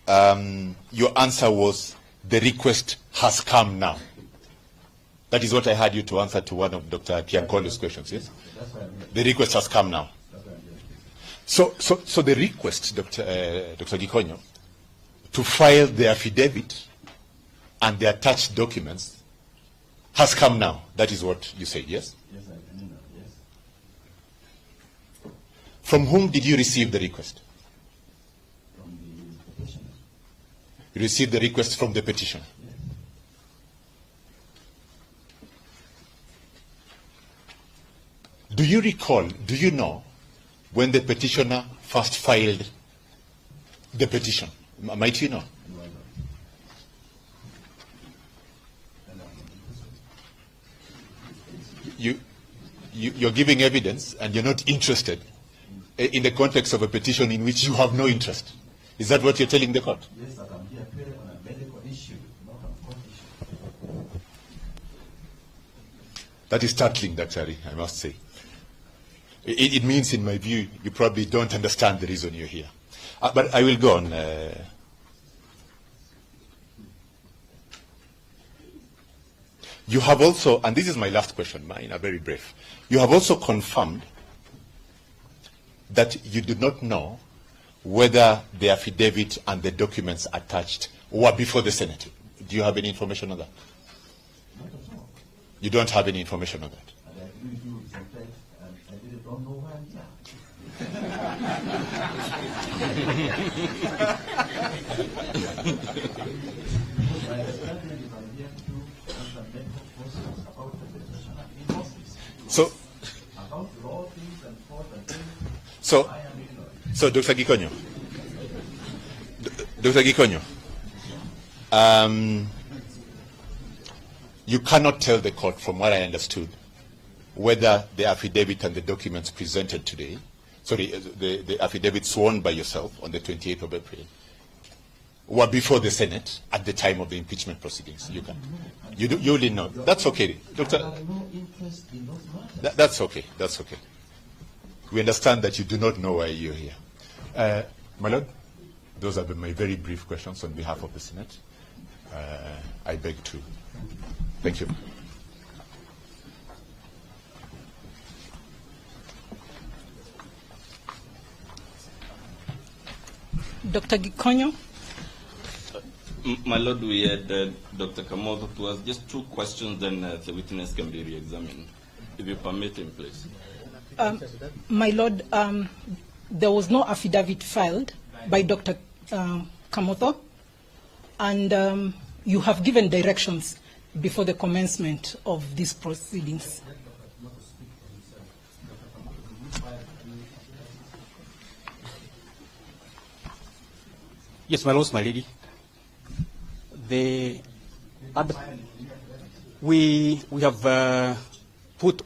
your answer was, the request has come now. That is what I heard you to answer to one of Dr. Tiankolo's questions, yes? The request has come now. So the request, Dr. Gikonyo, to file the affidavit and the attached documents has come now. That is what you said, yes? Yes, I know, yes. From whom did you receive the request? From the petitioner. You received the request from the petitioner. Yes. Do you recall, do you know, when the petitioner first filed the petition? Might you know? No, I don't. You're giving evidence and you're not interested in the context of a petition in which you have no interest. Is that what you're telling the court? Yes, that I'm here purely on a medical issue, not on a court issue. That is startling, Daktari, I must say. It means, in my view, you probably don't understand the reason you're here. But I will go on. You have also, and this is my last question, mine, very brief. You have also confirmed that you did not know whether the affidavit and the documents attached were before the Senate. Do you have any information on that? Not at all. You don't have any information on that? And I agree with you, in fact, I really don't know why I'm here. Because my understanding is I'm here to answer medical questions about the petitioner in hospice. So, About law things and forth and things, so, I am ignorant. so Dr. Gikonyo, Dr. Gikonyo, you cannot tell the court, from what I understood, whether the affidavit and the documents presented today, sorry, the affidavit sworn by yourself on the 28th of April, were before the Senate at the time of the impeachment proceedings. You can. You only know. That's okay, Doctor. I have no interest in those matters. That's okay. That's okay. We understand that you do not know why you're here. My Lord, those are my very brief questions on behalf of the Senate. I beg to. Thank you. Dr. Gikonyo? My Lord, we had Dr. Kamoto to ask just two questions, then the witness can be re-examined. If you permit him, please. My Lord, there was no affidavit filed by Dr. Kamoto, and you have given directions before the commencement of these proceedings. Yes, my lords, my lady. We have put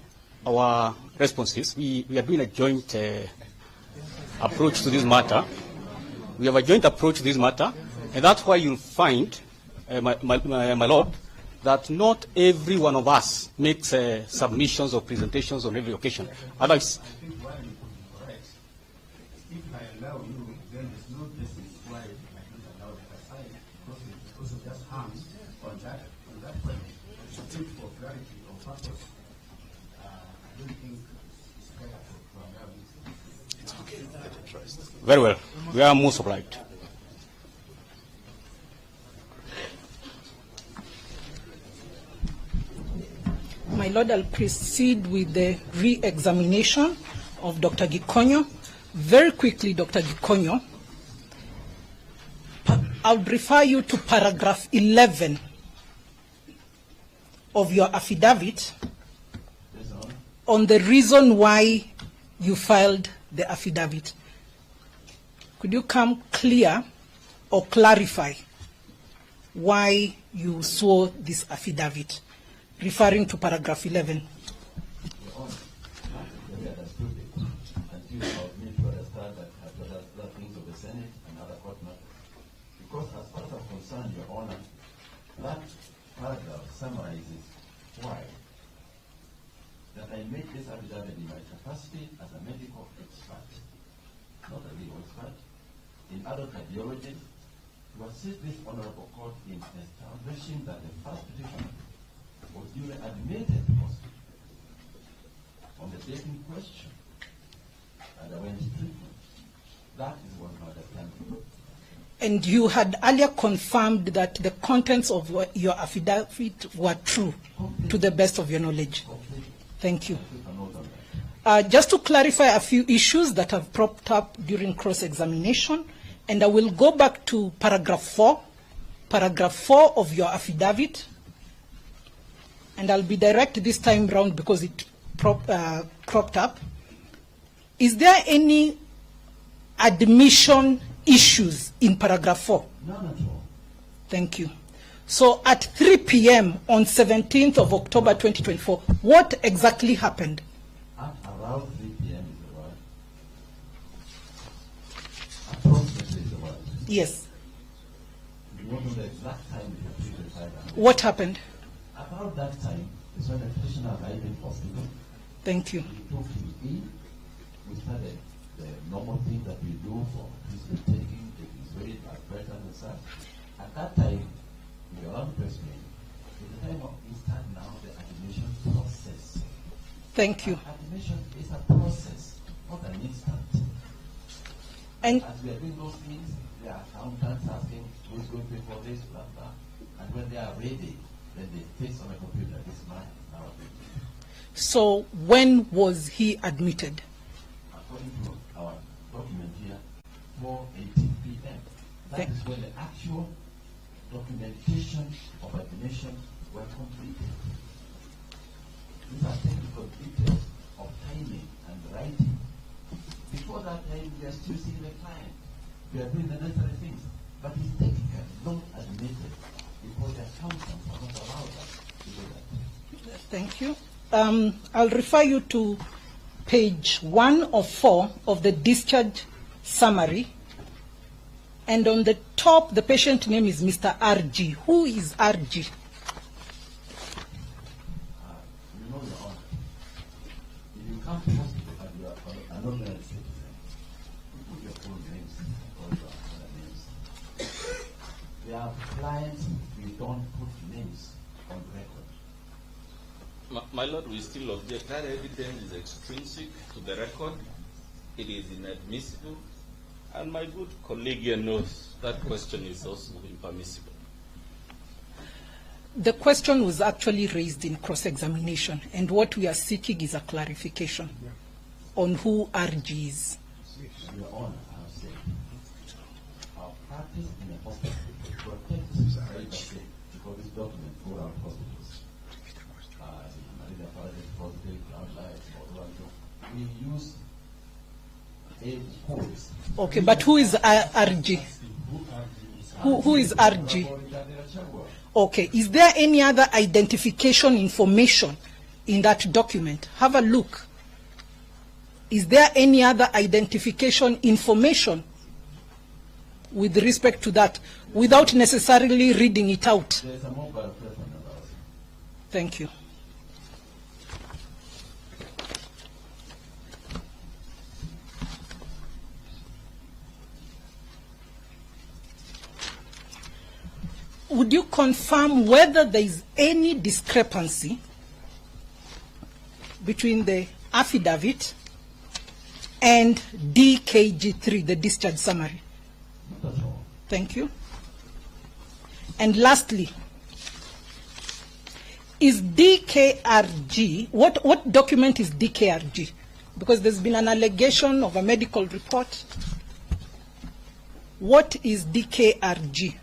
our responses. We are doing a joint approach to this matter. We have a joint approach to this matter, and that's why you'll find, my lord, that not every one of us makes submissions or presentations on every occasion. Otherwise, If I allow you, then there's no basis why I don't allow it aside, because it also just hangs on that point. I think for clarity or purpose, I don't think it's better to allow it. It's okay. very well. We are most obliged. My Lord, I'll proceed with the re-examination of Dr. Gikonyo. Very quickly, Dr. Gikonyo, I'll refer you to paragraph 11 of your affidavit on the reason why you filed the affidavit. Could you come clear or clarify why you swore this affidavit, referring to paragraph 11? Until I was made to understand that after that things of the Senate and other court matters. Honor, that paragraph summarizes why that I made this affidavit in my capacity as a medical expert, not a legal expert, in adult cardiology, to assist this honorable court in establishing that the first petitioner was duly admitted to hospital on the date in question and underwent treatment. That is what my understanding. And you had earlier confirmed that the contents of your affidavit were true, to the best of your knowledge. Thank you. Just to clarify a few issues that have propped up during cross-examination, and I will go back to paragraph 4 of your affidavit, and I'll be direct this time round because it cropped up. Is there any admission issues in paragraph 4? None at all. Thank you. So at 3 p.m. on 17th of October 2024, what exactly happened? At around 3 p.m. is the word. Approximately is the word. Yes. You want to know the exact time we have treated five hours. What happened? About that time is when the petitioner arrived in hospital. Thank you. We took him in. We started the normal thing that we do for treatment taking, taking spirit, blood pressure, and such. At that time, we were on press me. At the time of start now the admission process. Thank you. Admission is a process, not an instant. And as we are doing those things, the accountants asking who's going to pay for this, blah, blah. And when they are ready, then they fix on the computer, this man is now admitted. so when was he admitted? According to our document here, 4:18 p.m. That is when the actual documentation of admission were completed. These are technical details of timing and writing. Before that time, we are still seeing the client. We are doing the necessary things. But it's technically not admitted because the accountants are not allowed us to do that. Thank you. I'll refer you to page 1 of 4 of the discharge summary. And on the top, the patient name is Mr. RG. Who is RG? You know, Your Honor, if you come to hospital and you are an ordinary citizen, you put your full names or your other names. There are clients we don't put names on record. My Lord, we still object. That evidence is extrinsic to the record. It is inadmissible. And my good colleague here knows that question is also impermissible. The question was actually raised in cross-examination, and what we are seeking is a clarification on who RG is. Your Honor, I have said, our practice in the hospital protects privacy because this document go around hospitals. We use codes. Okay, but who is RG? Who is RG? Okay, is there any other identification information in that document? Have a look. Is there any other identification information with respect to that, without necessarily reading it out? There is a mobile telephone number. Thank you. Would you confirm whether there is any discrepancy between the affidavit and DKG3, the discharge summary? Thank you. And lastly, is DKRG, what document is DKRG? Because there's been an allegation of a medical report. What is DKRG?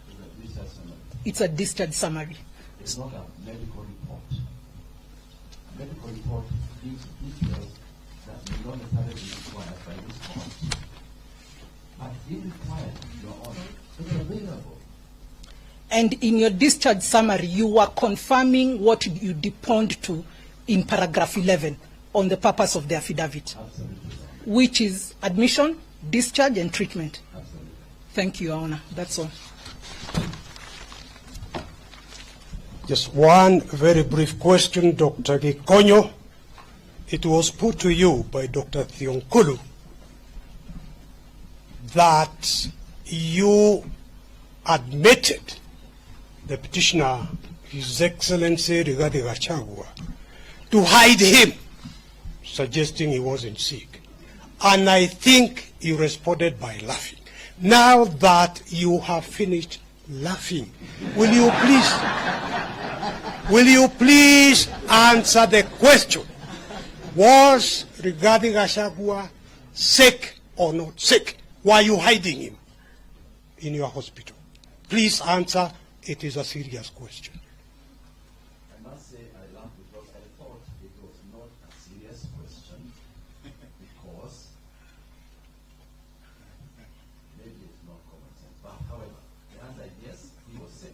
It's a discharge summary. It's not a medical report. A medical report gives details that may not necessarily be required by this court. But if required, Your Honor, it's available. And in your discharge summary, you were confirming what you deponed to in paragraph 11 on the purpose of the affidavit, Absolutely. which is admission, discharge, and treatment. Absolutely. Thank you, Your Honor. That's all. Just one very brief question, Dr. Gikonyo. It was put to you by Dr. Thionkulu that you admitted the petitioner, His Excellency Rigathi Gachagua, to hide him, suggesting he wasn't sick. And I think you responded by laughing. Now that you have finished laughing, will you please answer the question? Was Rigathi Gachagua sick or not sick? Why are you hiding him in your hospital? Please answer. It is a serious question. I must say I laughed because I thought it was not a serious question because maybe it's not common sense. But however, the answer is yes, he was sick.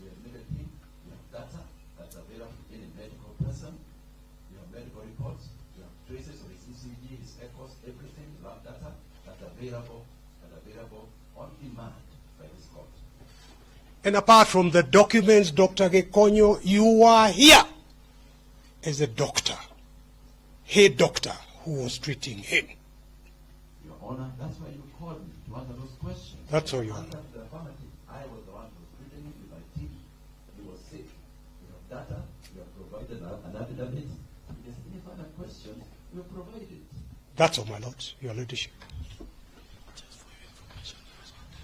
We admitted him. We have data that's available to any medical person. We have medical reports. We have traces of his ECG, his echoes, everything. We have data that's available on demand by this court. And apart from the documents, Dr. Gikonyo, you are here as a doctor, head doctor who was treating him. Your Honor, that's why you called me to answer those questions. That's all, Your Answer Honor. the affirmative. I was the one who was treating him with my team. He was sick. We have data. We have provided an affidavit. If there's any further questions, we have provided. That's all, my lords, Your Ladyship.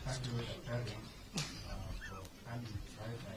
Thank you, Dr.